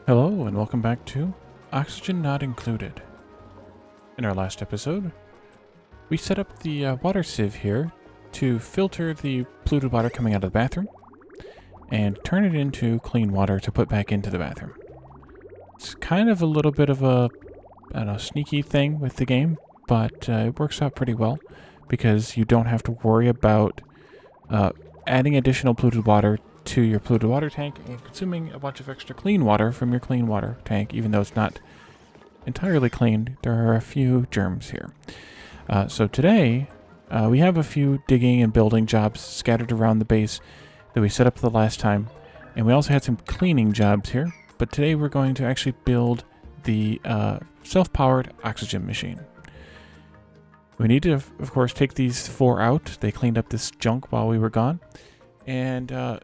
Hello and welcome back to Oxygen Not Included. In our last episode, we set up the water sieve here to filter the polluted water coming out of the bathroom and turn it into clean water to put back into the bathroom. It's kind of a little bit of a, I don't know, sneaky thing with the game, but it works out pretty well because you don't have to worry about adding additional polluted water to your polluted water tank and consuming a bunch of extra clean water from your clean water tank, even though it's not entirely clean. There are a few germs here. So today, we have a few digging and building jobs scattered around the base that we set up the last time, and we also had some cleaning jobs here, but today we're going to actually build the self-powered oxygen machine. We need to, of course, take these 4 out. They cleaned up this junk while we were gone, and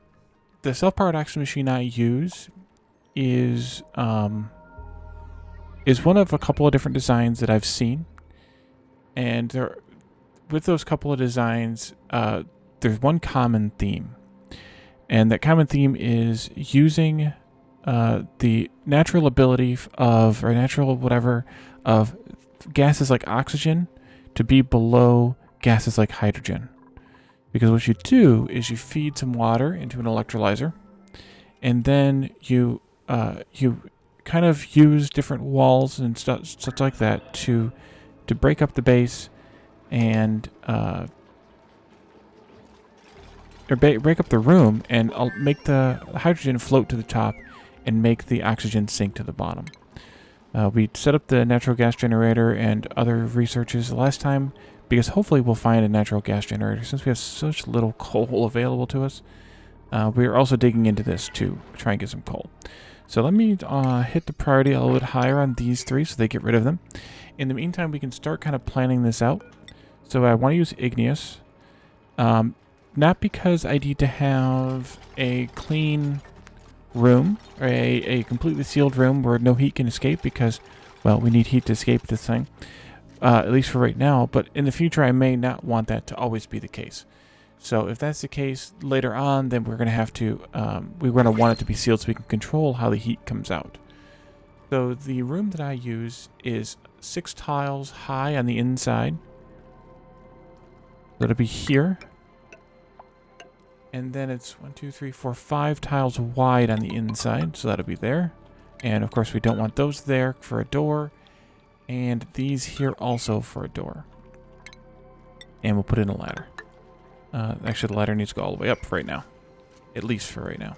the self-powered oxygen machine I use is one of a couple of different designs that I've seen, and with those couple of designs, there's one common theme, and that common theme is using the natural ability of gases like oxygen to be below gases like hydrogen. Because what you do is you feed some water into an electrolyzer, and then you kind of use different walls and stuff like that to break up the base and break up the room and make the hydrogen float to the top and make the oxygen sink to the bottom. We set up the natural gas generator and other researches the last time, because hopefully we'll find a natural gas generator since we have such little coal available to us. We're also digging into this to try and get some coal. So let me hit the priority a little bit higher on these 3 so they get rid of them. In the meantime, we can start kind of planning this out. So I want to use igneous. Not because I need to have a clean room, or a completely sealed room where no heat can escape, because, well, we need heat to escape this thing. At least for right now, but in the future I may not want that to always be the case. So if that's the case later on, then we're going to have to, we're going to want it to be sealed so we can control how the heat comes out. So the room that I use is 6 tiles high on the inside. That'll be here. And then it's 5 tiles wide on the inside, so that'll be there. And of course we don't want those there for a door. And these here also for a door. And we'll put in a ladder. Actually, the ladder needs to go all the way up for right now. At least for right now.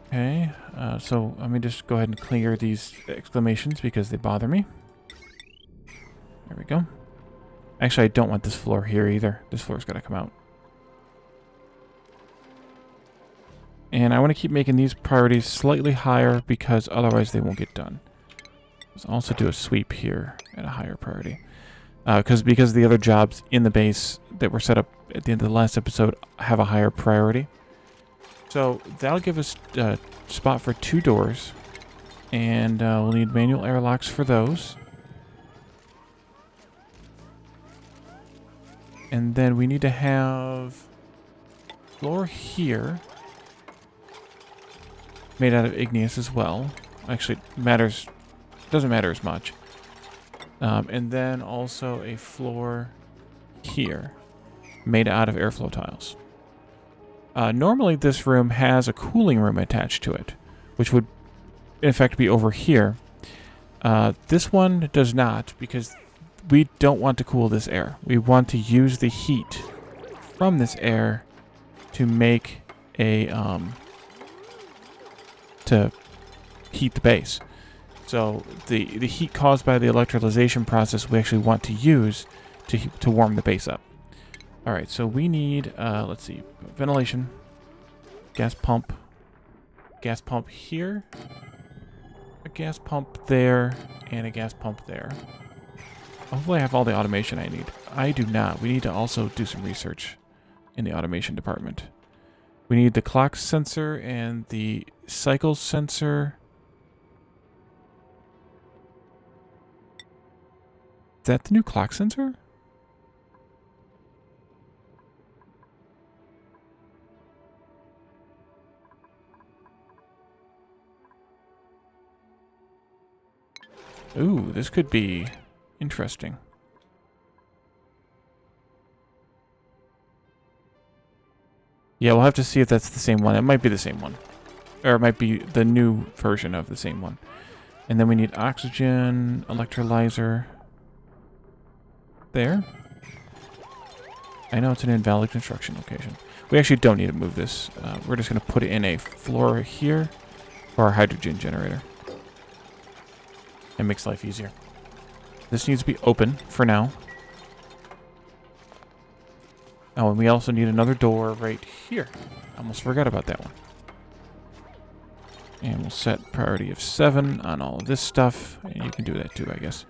Okay, so let me just go ahead and clear these exclamations because they bother me. There we go. Actually, I don't want this floor here either. This floor's got to come out. And I want to keep making these priorities slightly higher because otherwise they won't get done. Let's also do a sweep here at a higher priority. Because the other jobs in the base that were set up at the end of the last episode have a higher priority. So that'll give us a spot for 2 doors. And we'll need manual airlocks for those. And then we need to have floor here made out of igneous as well. Actually, doesn't matter as much. And then also a floor here made out of airflow tiles. Normally this room has a cooling room attached to it, which would in fact be over here. This one does not, because we don't want to cool this air. We want to use the heat from this air to make a to heat the base. So the heat caused by the electrolyzation process we actually want to use to warm the base up. Alright, so we need, let's see, ventilation, gas pump here, a gas pump there, and a gas pump there. Hopefully I have all the automation I need. I do not. We need to also do some research in the automation department. We need the clock sensor and the cycle sensor. Is that the new clock sensor? Ooh, this could be interesting. Yeah, we'll have to see if that's the same one. It might be the same one. Or it might be the new version of the same one. And then we need oxygen, electrolyzer. There. I know it's an invalid construction location. We actually don't need to move this. We're just going to put it in a floor here for our hydrogen generator. It makes life easier. This needs to be open for now. Oh, and we also need another door right here. Almost forgot about that one. And we'll set priority of 7 on all of this stuff. And you can do that too, I guess.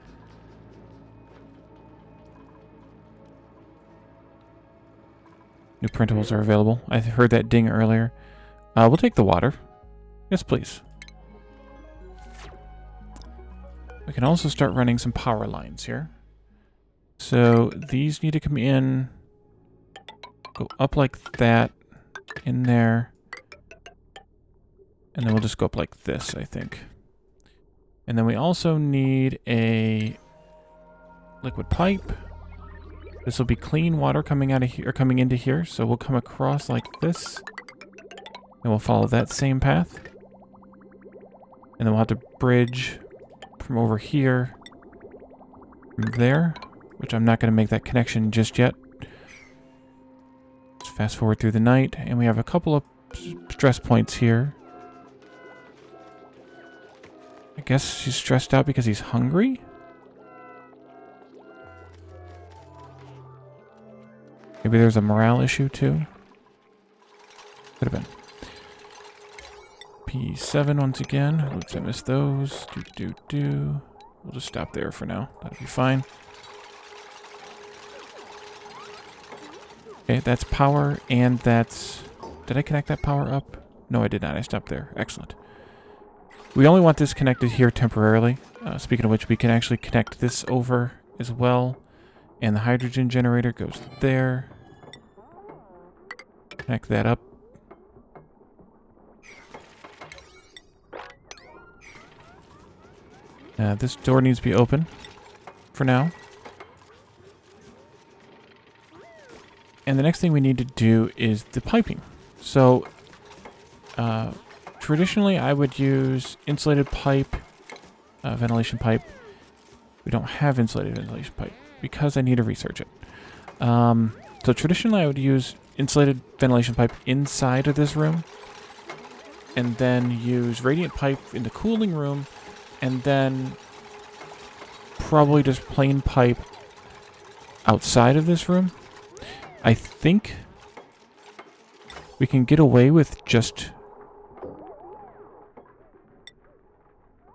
New printables are available. I heard that ding earlier. We'll take the water. Yes, please. We can also start running some power lines here. So these need to come in, go up like that, in there. And then we'll just go up like this, I think. And then we also need a liquid pipe. This will be clean water coming out of here, or coming into here. So we'll come across like this. And we'll follow that same path. And then we'll have to bridge from over here, from there, which I'm not going to make that connection just yet. Let's fast forward through the night, and we have a couple of stress points here. I guess he's stressed out because he's hungry? Maybe there's a morale issue too? Could have been. P7 once again. Oops, I missed those. We'll just stop there for now. That'll be fine. Okay, that's power, and that's... Did I connect that power up? No, I did not. I stopped there. Excellent. We only want this connected here temporarily. Speaking of which, we can actually connect this over as well. And the hydrogen generator goes there. Connect that up. This door needs to be open for now. And the next thing we need to do is the piping. So, traditionally I would use insulated pipe, ventilation pipe. We don't have insulated ventilation pipe because I need to research it. So traditionally I would use insulated ventilation pipe inside of this room, and then use radiant pipe in the cooling room, and then probably just plain pipe outside of this room. I think we can get away with just...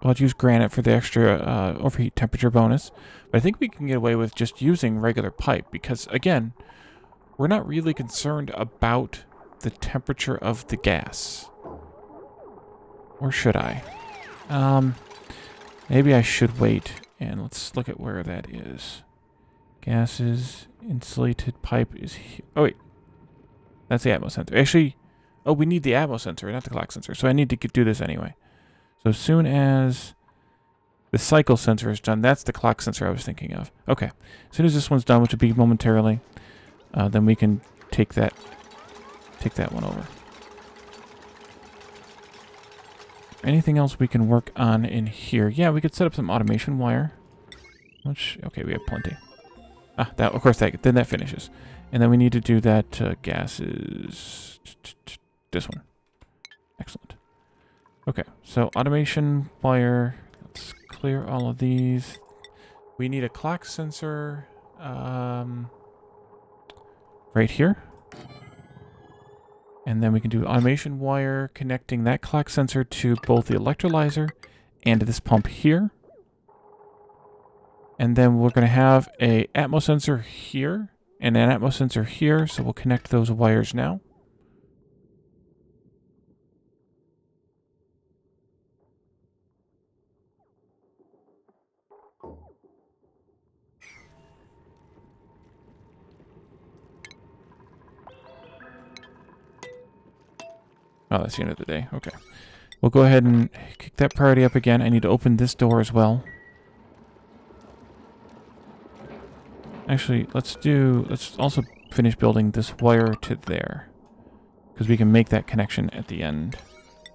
I'll use granite for the extra overheat temperature bonus. But I think we can get away with just using regular pipe because, again, we're not really concerned about the temperature of the gas. Or should I? Maybe I should wait, and let's look at where that is. Gases, insulated pipe is here. Oh, wait. That's the atmo sensor. Actually, oh, we need the atmo sensor, not the clock sensor. So I need to do this anyway. So as soon as the cycle sensor is done, that's the clock sensor I was thinking of. Okay. As soon as this one's done, which will be momentarily, then we can take that one over. Anything else we can work on in here? Yeah, we could set up some automation wire. Which, okay, we have plenty. That, of course, then that finishes. And then we need to do that gases. This one. Excellent. Okay, so automation wire. Let's clear all of these. We need a clock sensor right here. And then we can do automation wire connecting that clock sensor to both the electrolyzer and to this pump here. And then we're going to have a atmo sensor here and an atmo sensor here. So we'll connect those wires now. Oh, that's the end of the day. Okay. We'll go ahead and kick that priority up again. I need to open this door as well. Actually, let's also finish building this wire to there. Because we can make that connection at the end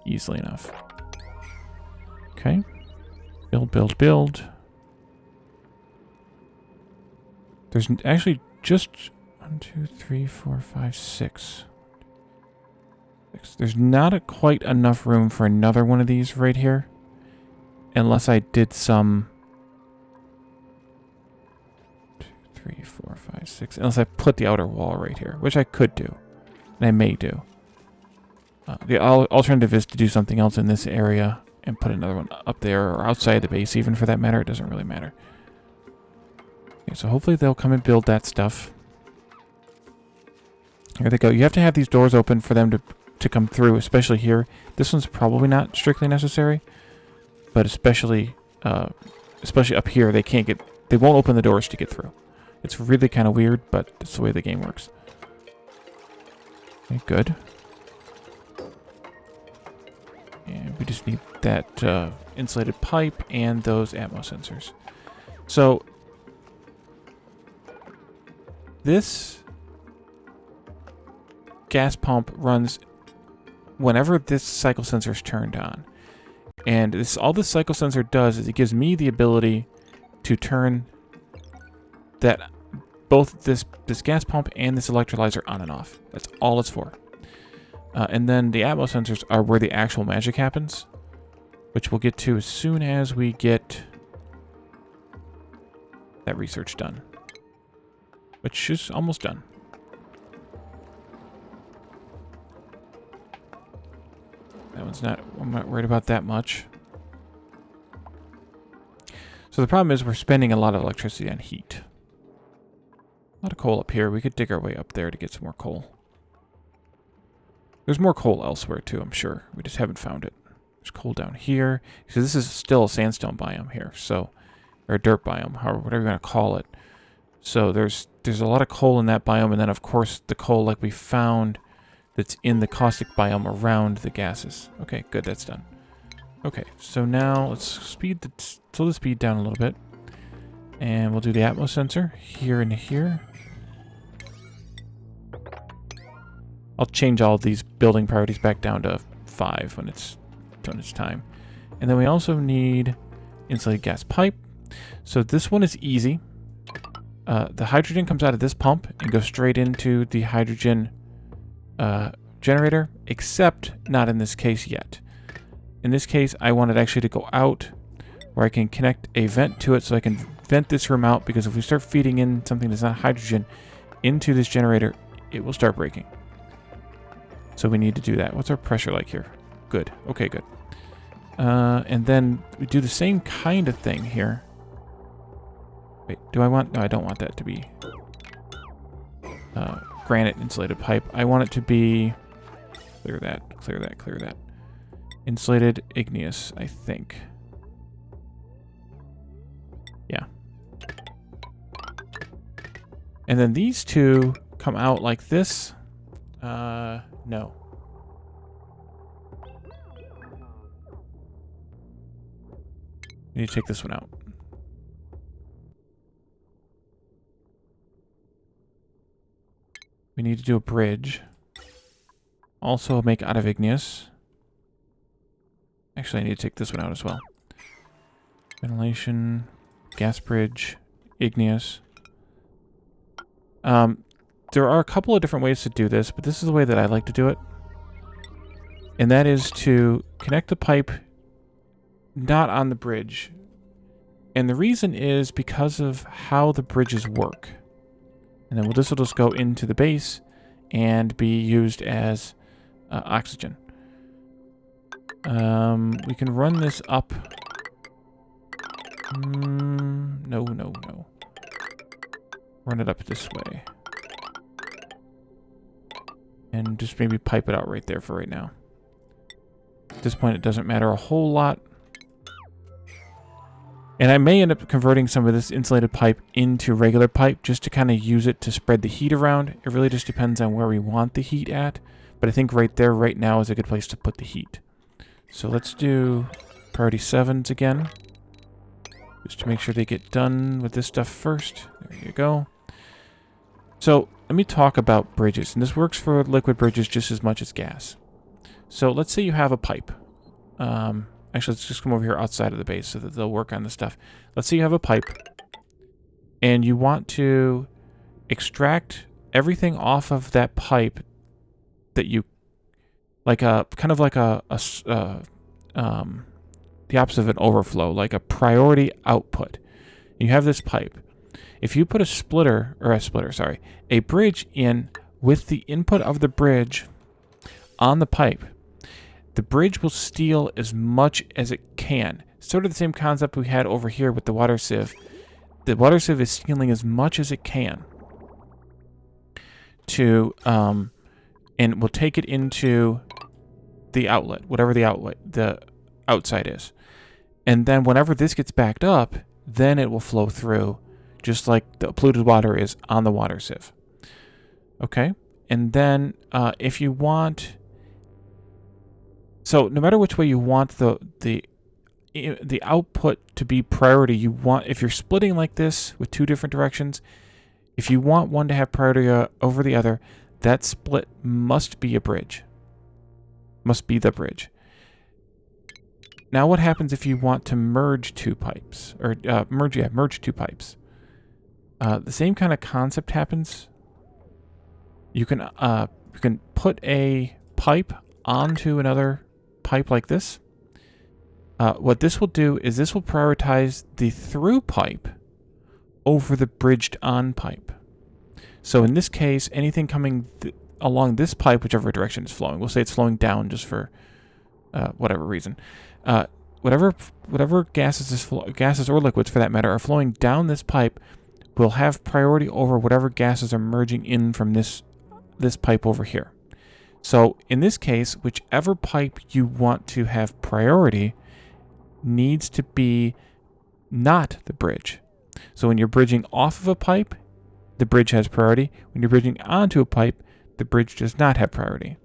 easily enough. Okay. Build, build, build. There's actually just 1, 2, 3, 4, 5, 6. There's not quite enough room for another one of these right here. Unless I did some... 2, 3, 4, 5, 6. Unless I put the outer wall right here, which I could do. And I may do. The alternative is to do something else in this area and put another one up there or outside the base even for that matter. It doesn't really matter. Okay, so hopefully they'll come and build that stuff. Here they go. You have to have these doors open for them to come through, especially here. This one's probably not strictly necessary, but especially up here, they won't open the doors to get through. It's really kind of weird, but it's the way the game works. Okay, good. And we just need that insulated pipe and those atmo sensors. So this gas pump runs whenever this cycle sensor is turned on. And all this cycle sensor does is it gives me the ability to turn both this gas pump and this electrolyzer on and off. That's all it's for. And then the atmo sensors are where the actual magic happens, which we'll get to as soon as we get that research done, which is almost done. I'm not worried about that much. So the problem is we're spending a lot of electricity on heat. A lot of coal up here. We could dig our way up there to get some more coal. There's more coal elsewhere too, I'm sure. We just haven't found it. There's coal down here. So this is still a sandstone biome here, so, or a dirt biome, whatever you want to call it. So there's a lot of coal in that biome, and then of course the coal like we found that's in the caustic biome around the gases. Okay, good, that's done. Okay, so now let's slow the speed down a little bit. And we'll do the atmo sensor here and here. I'll change all these building priorities back down to 5 when it's time. And then we also need insulated gas pipe. So this one is easy. The hydrogen comes out of this pump and goes straight into the hydrogen generator, except not in this case yet. In this case, I want it actually to go out where I can connect a vent to it so I can vent this room out, because if we start feeding in something that's not hydrogen into this generator, it will start breaking. So we need to do that. What's our pressure like here? Good. Okay, good. And then we do the same kind of thing here. Wait, no, I don't want that to be granite insulated pipe. I want it to be, clear that. Insulated igneous, I think. Yeah. And then these two come out like this. No. We need to take this one out. We need to do a bridge. Also make out of igneous. Actually, I need to take this one out as well. Ventilation, gas bridge, igneous. There are a couple of different ways to do this, but this is the way that I like to do it. And that is to connect the pipe not on the bridge. And the reason is because of how the bridges work. And then this will just go into the base and be used as oxygen. We can run this up. No. Run it up this way. And just maybe pipe it out right there for right now. At this point, it doesn't matter a whole lot. And I may end up converting some of this insulated pipe into regular pipe just to kind of use it to spread the heat around. It really just depends on where we want the heat at. But I think right there, right now, is a good place to put the heat. So let's do priority 7s again. Just to make sure they get done with this stuff first. There you go. So let me talk about bridges, and this works for liquid bridges just as much as gas. So let's say you have a pipe. Actually, let's just come over here outside of the base so that they'll work on this stuff. Let's say you have a pipe, and you want to extract everything off of that pipe that you, like a kind of like the opposite of an overflow, like a priority output. You have this pipe. If you put a bridge in with the input of the bridge on the pipe, the bridge will steal as much as it can. Sort of the same concept we had over here with the water sieve. The water sieve is stealing as much as it can to, and will take it into the outlet, whatever the outside is. And then whenever this gets backed up, then it will flow through, just like the polluted water is on the water sieve. Okay? And then if you want... So no matter which way you want the output to be priority, you want, if you're splitting like this with two different directions, if you want one to have priority over the other, that split must be a bridge. Must be the bridge. Now what happens if you want to merge two pipes? Or merge two pipes. The same kind of concept happens. You can put a pipe onto another pipe like this. What this will do is this will prioritize the through pipe over the bridged on pipe. So in this case, anything coming along this pipe, whichever direction it's flowing, we'll say it's flowing down just for whatever reason. Whatever gases or liquids for that matter are flowing down this pipe will have priority over whatever gases are merging in from this pipe over here. So in this case, whichever pipe you want to have priority needs to be not the bridge. So when you're bridging off of a pipe, the bridge has priority. When you're bridging onto a pipe, the bridge does not have priority.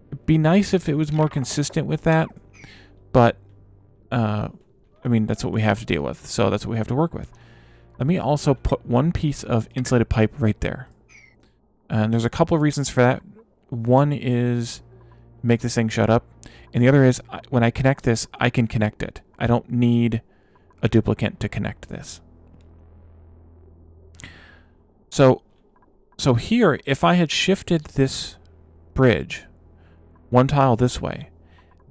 It'd be nice if it was more consistent with that, but I mean, that's what we have to deal with, so that's what we have to work with. Let me also put one piece of insulated pipe right there. And there's a couple of reasons for that. One is make this thing shut up, and the other is when I connect this, I can connect it. I don't need a duplicant to connect this. So here, if I had shifted this bridge one tile this way,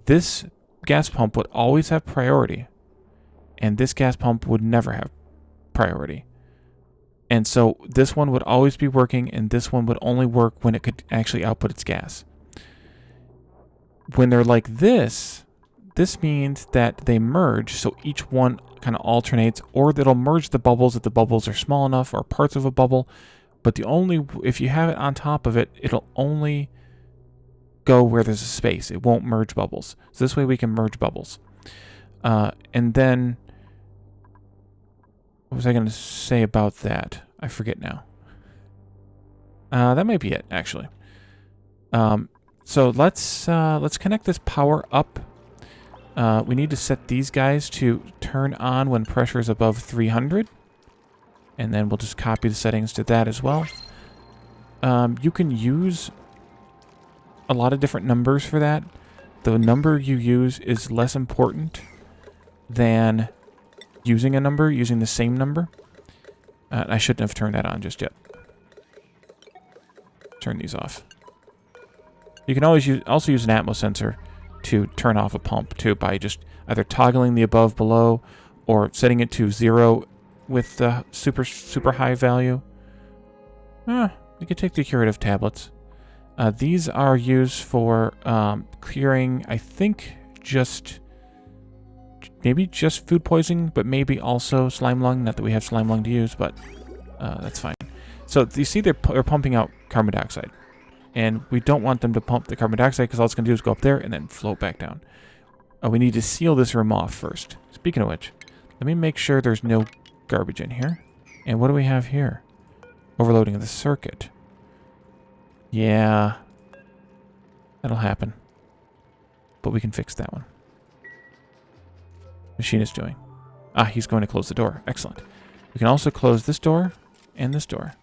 this gas pump would always have priority, and this gas pump would never have priority. And so this one would always be working, and this one would only work when it could actually output its gas. When they're like this, this means that they merge, so each one kind of alternates, or it'll merge the bubbles if the bubbles are small enough, or parts of a bubble. But if you have it on top of it, it'll only go where there's a space. It won't merge bubbles. So this way we can merge bubbles. And then, what was I going to say about that? I forget now. That might be it, actually. So let's connect this power up. We need to set these guys to turn on when pressure is above 300. And then we'll just copy the settings to that as well. You can use a lot of different numbers for that. The number you use is less important than using the same number. I shouldn't have turned that on just yet. Turn these off. You can always also use an atmos sensor to turn off a pump too, by just either toggling the above below or setting it to 0 with the super high value. You could take the curative tablets. These are used for clearing, I think, maybe just food poisoning, but maybe also slime lung. Not that we have slime lung to use, but that's fine. So you see they're pumping out carbon dioxide. And we don't want them to pump the carbon dioxide because all it's going to do is go up there and then float back down. We need to seal this room off first. Speaking of which, let me make sure there's no garbage in here. And what do we have here? Overloading of the circuit. Yeah. That'll happen. But we can fix that one. Machine is doing. He's going to close the door. Excellent. We can also close this door and this door.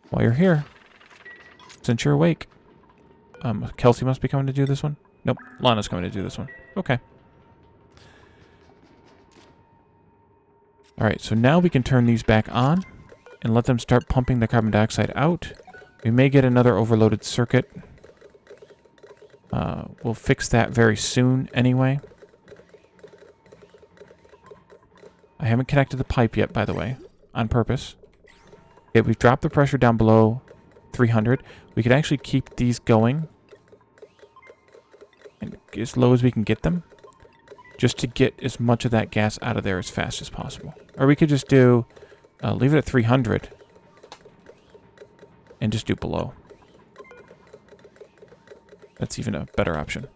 while you're here, since you're awake, Kelsey must be coming to do this one. Nope, Lana's coming to do this one. Okay. Alright, so now we can turn these back on and let them start pumping the carbon dioxide out. We may get another overloaded circuit. We'll fix that very soon anyway. I haven't connected the pipe yet, by the way, on purpose. Okay, we've dropped the pressure down below 300. We could actually keep these going and as low as we can get them, just to get as much of that gas out of there as fast as possible. Or we could just do, leave it at 300 and just do below. That's even a better option.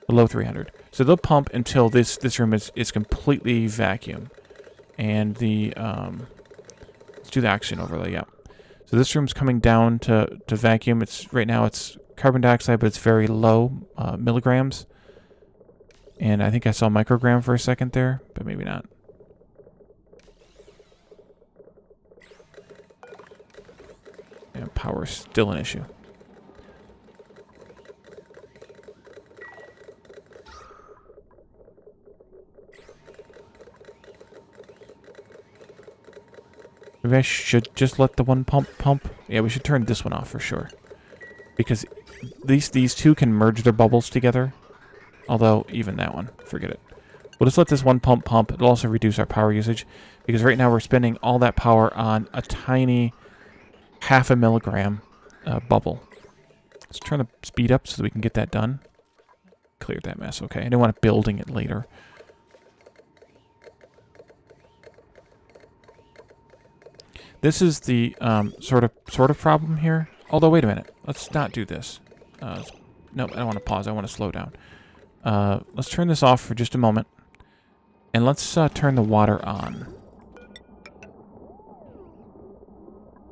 Below 300. So they'll pump until this room is completely vacuum. And the, let's do the oxygen overlay, yeah. So this room's coming down to vacuum. Right now it's carbon dioxide, but it's very low milligrams. And I think I saw microgram for a second there, but maybe not. And power's still an issue. Maybe I should just let the one pump. Yeah, we should turn this one off for sure. Because these two can merge their bubbles together. Although, even that one, forget it. We'll just let this one pump. It'll also reduce our power usage. Because right now we're spending all that power on a tiny half a milligram bubble. Let's turn the speed up so that we can get that done. Cleared that mess, okay. I didn't want it building it later. This is the sort of problem here. Although, wait a minute. Let's not do this. No, I don't want to pause. I want to slow down. Let's turn this off for just a moment. And let's turn the water on.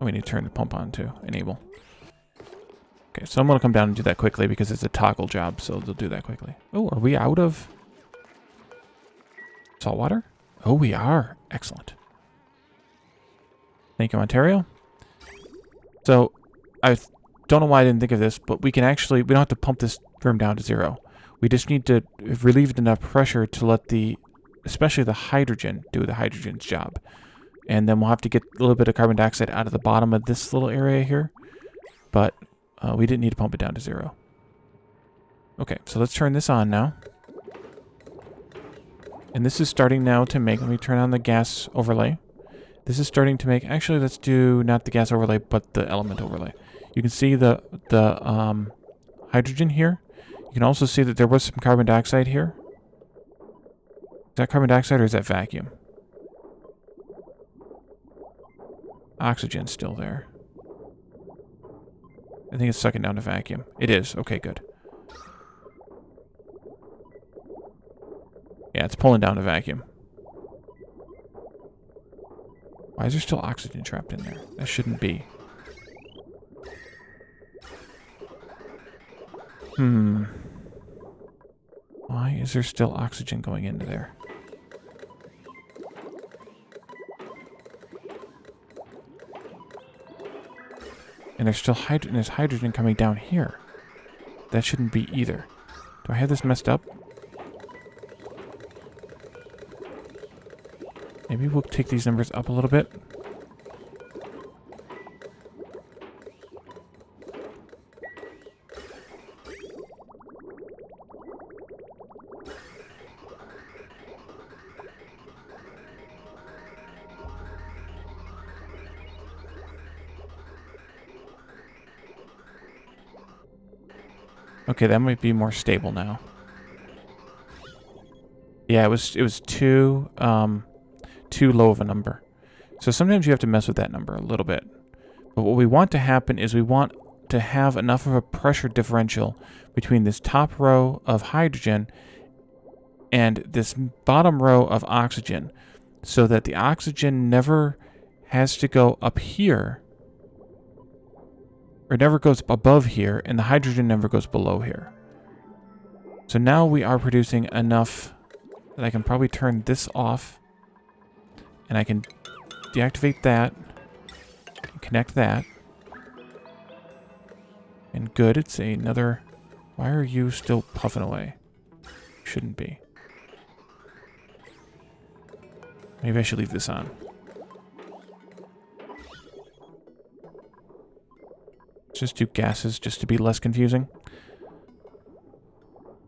Oh, we need to turn the pump on too. Enable. Okay, so I'm going to come down and do that quickly because it's a toggle job, so they'll do that quickly. Oh, are we out of salt water? Oh, we are. Excellent. Thank you, Ontario. So, I don't know why I didn't think of this, but we don't have to pump this room down to 0. We just need to relieve enough pressure to let especially the hydrogen, do the hydrogen's job. And then we'll have to get a little bit of carbon dioxide out of the bottom of this little area here. But we didn't need to pump it down to 0. Okay, so let's turn this on now. And this is starting now to make, let me turn on the gas overlay. This is starting to make, actually let's do not the gas overlay, but the element overlay. You can see the hydrogen here. You can also see that there was some carbon dioxide here. Is that carbon dioxide or is that vacuum? Oxygen's still there. I think it's sucking down to vacuum. It is. Okay, good. Yeah, it's pulling down to vacuum. Why is there still oxygen trapped in there? That shouldn't be. Why is there still oxygen going into there? And there's still hydrogen coming down here. That shouldn't be either. Do I have this messed up? Maybe we'll take these numbers up a little bit. Okay, that might be more stable now. Yeah, it was too low of a number. So sometimes you have to mess with that number a little bit. But what we want to happen is we want to have enough of a pressure differential between this top row of hydrogen and this bottom row of oxygen so that the oxygen never has to go up here or never goes above here, and the hydrogen never goes below here. So now we are producing enough that I can probably turn this off, and I can deactivate that, and connect that. And good, it's another... Why are you still puffing away? Shouldn't be. Maybe I should leave this on. Just do gases, just to be less confusing.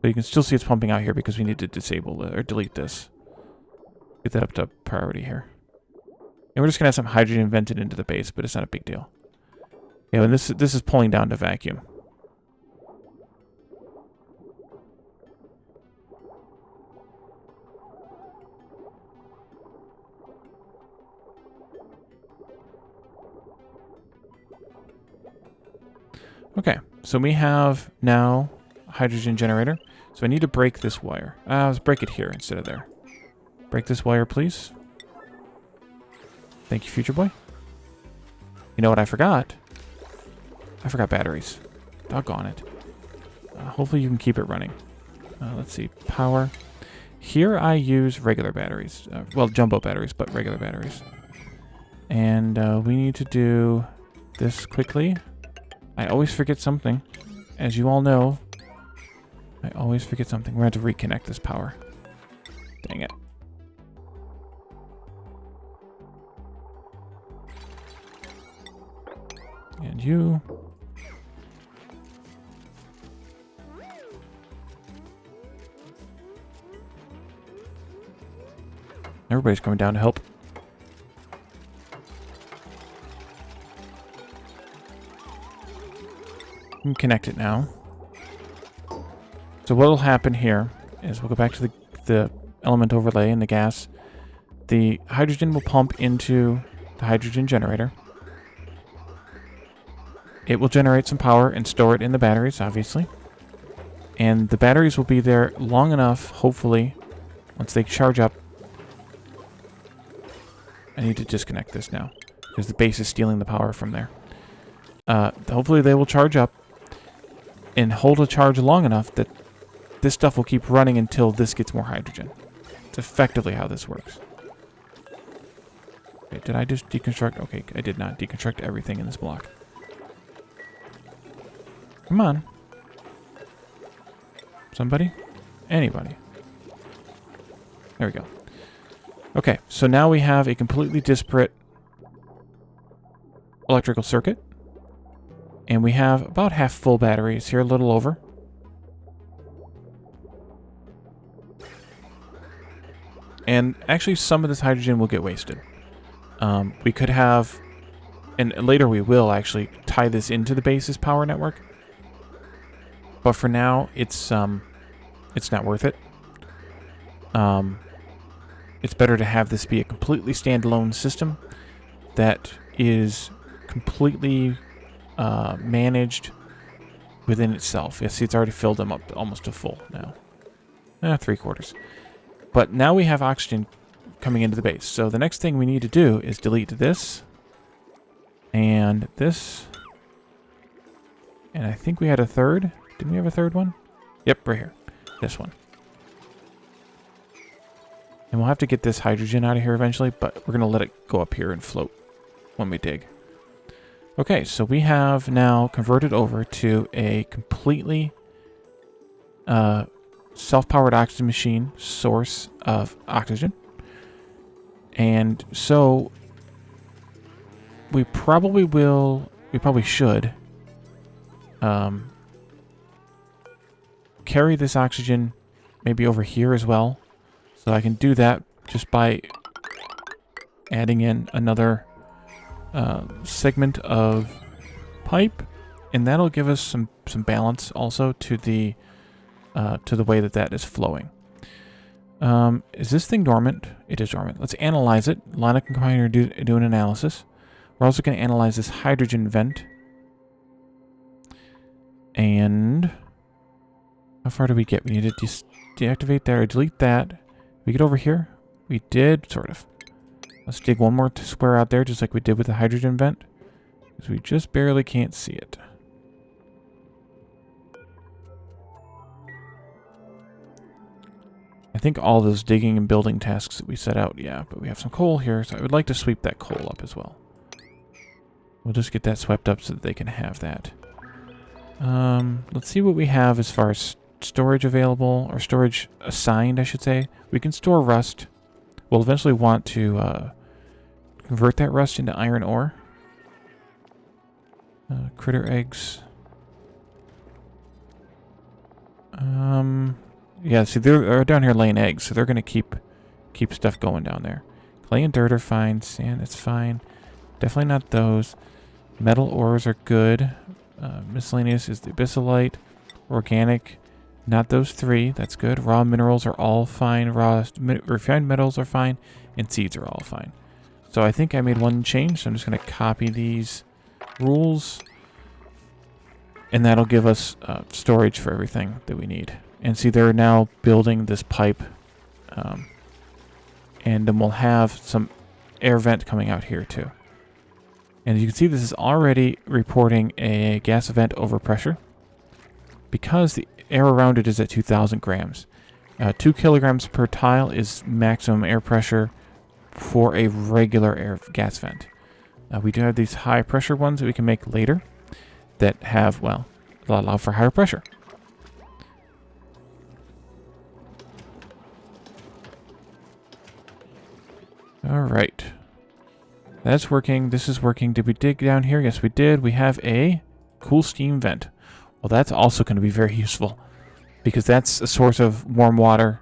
But you can still see it's pumping out here because we need to disable or delete this. Get that up to priority here. And we're just going to have some hydrogen vented into the base, but it's not a big deal. Yeah, and this is pulling down to vacuum. Okay, so we have now a hydrogen generator. So I need to break this wire. Let's break it here instead of there. Break this wire, please. Thank you, future boy. You know what I forgot? I forgot batteries. Doggone it. Hopefully you can keep it running. Let's see. Power. Here I use regular batteries. Well, jumbo batteries, but regular batteries. And we need to do this quickly. I always forget something. As you all know, I always forget something. We're going to have to reconnect this power. Dang it. And you. Everybody's coming down to help. You can connect it now. So what will happen here is we'll go back to the element overlay and the gas. The hydrogen will pump into the hydrogen generator. It will generate some power and store it in the batteries, obviously. And the batteries will be there long enough, hopefully, once they charge up. I need to disconnect this now, because the base is stealing the power from there. Hopefully they will charge up and hold a charge long enough that this stuff will keep running until this gets more hydrogen. It's effectively how this works. Okay, did I just deconstruct? Okay, I did not deconstruct everything in this block. Come on. Somebody? Anybody? There we go. Okay, so now we have a completely disparate electrical circuit. And we have about half full batteries here, a little over. And actually some of this hydrogen will get wasted. We could have, and later we will actually tie this into the base's power network. But for now, it's not worth it. It's better to have this be a completely standalone system that is completely managed within itself. Yeah, see, it's already filled them up almost to full now. 3/4. But now we have oxygen coming into the base. So the next thing we need to do is delete this and this. And I think we had a third. Didn't we have a third one? Yep, right here. This one. And we'll have to get this hydrogen out of here eventually, but we're going to let it go up here and float when we dig. Okay, so we have now converted over to a completely self-powered oxygen machine source of oxygen. And so we probably should carry this oxygen maybe over here as well. So I can do that just by adding in another segment of pipe, and that'll give us some balance also to the way that is flowing. Is this thing dormant? It is dormant. Let's analyze it. Line up and combine do an analysis. We're also going to analyze this hydrogen vent. And how far do we get? We need to deactivate that or delete that. We get over here? We did, sort of. Let's dig one more square out there, just like we did with the hydrogen vent. Because we just barely can't see it. I think all those digging and building tasks that we set out, yeah, but we have some coal here, so I would like to sweep that coal up as well. We'll just get that swept up so that they can have that. Let's see what we have as far as storage available, or storage assigned, I should say. We can store rust. We'll eventually want to convert that rust into iron ore. Critter eggs. Yeah, see, they're down here laying eggs, so they're going to keep stuff going down there. Clay and dirt are fine. Sand, that's fine. Definitely not those. Metal ores are good. Miscellaneous is the abyssalite. Organic, not those three. That's good. Raw minerals are all fine. Refined metals are fine. And seeds are all fine. So I think I made one change. So I'm just going to copy these rules. And that'll give us storage for everything that we need. And see, they're now building this pipe. And then we'll have some air vent coming out here too. And you can see this is already reporting a gas vent overpressure because the air around it is at 2,000 grams. 2 kilograms per tile is maximum air pressure for a regular air gas vent. We do have these high pressure ones that we can make later that have, well, allow for higher pressure. All right. That's working. This is working. Did we dig down here? Yes, we did. We have a cool steam vent. Well, that's also going to be very useful because that's a source of warm water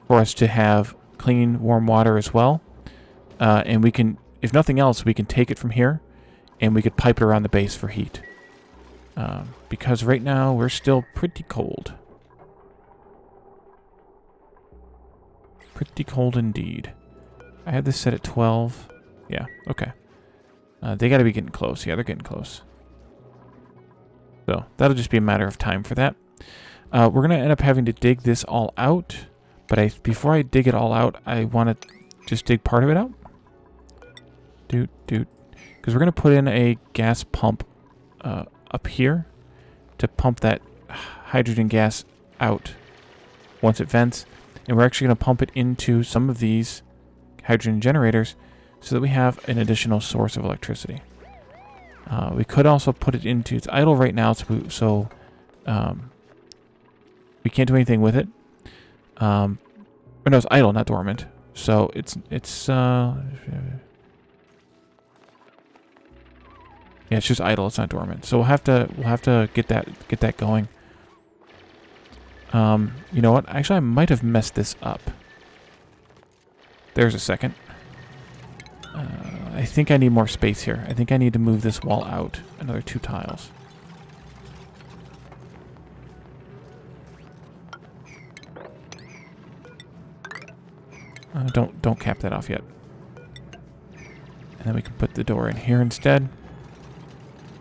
for us to have clean, warm water as well. And we can, if nothing else, we can take it from here and we could pipe it around the base for heat. Because right now we're still pretty cold. Pretty cold indeed. I had this set at 12. Yeah, okay. They got to be getting close. Yeah, they're getting close. So that'll just be a matter of time for that. We're going to end up having to dig this all out. But before I dig it all out, I want to just dig part of it out. Because we're going to put in a gas pump up here to pump that hydrogen gas out once it vents. And we're actually going to pump it into some of these hydrogen generators so that we have an additional source of electricity. We could also put it into, it's idle right now, so we can't do anything with it. Or no, it's idle, not dormant. So it's yeah, it's just idle. It's not dormant. So we'll have to get that going. You know what? Actually, I might have messed this up. There's a second. I think I need more space here. I think I need to move this wall out another 2 tiles. Don't cap that off yet. And then we can put the door in here instead.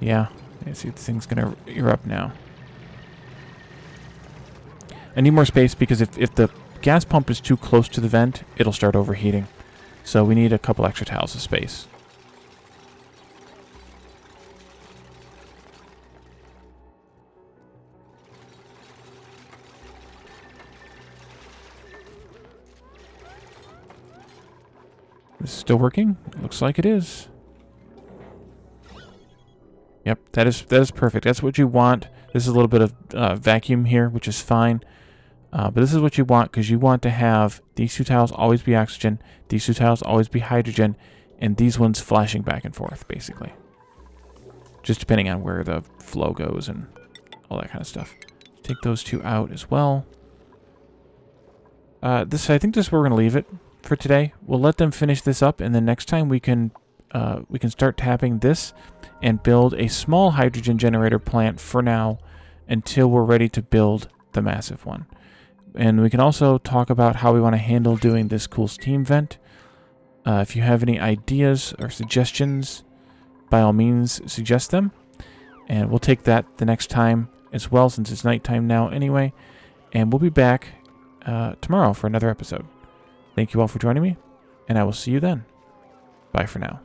Yeah, I see this thing's gonna erupt now. I need more space because if the gas pump is too close to the vent, it'll start overheating. So we need a couple extra tiles of space. This is still working? Looks like it is. Yep, that is perfect. That's what you want. This is a little bit of vacuum here, which is fine. But this is what you want because you want to have these 2 tiles always be oxygen, these 2 tiles always be hydrogen, and these ones flashing back and forth, basically. Just depending on where the flow goes and all that kind of stuff. Take those 2 out as well. I think this is where we're going to leave it for today. We'll let them finish this up, and then next time we can start tapping this and build a small hydrogen generator plant for now until we're ready to build the massive one. And we can also talk about how we want to handle doing this cool steam vent. If you have any ideas or suggestions, by all means, suggest them. And we'll take that the next time as well, since it's nighttime now anyway. And we'll be back tomorrow for another episode. Thank you all for joining me, and I will see you then. Bye for now.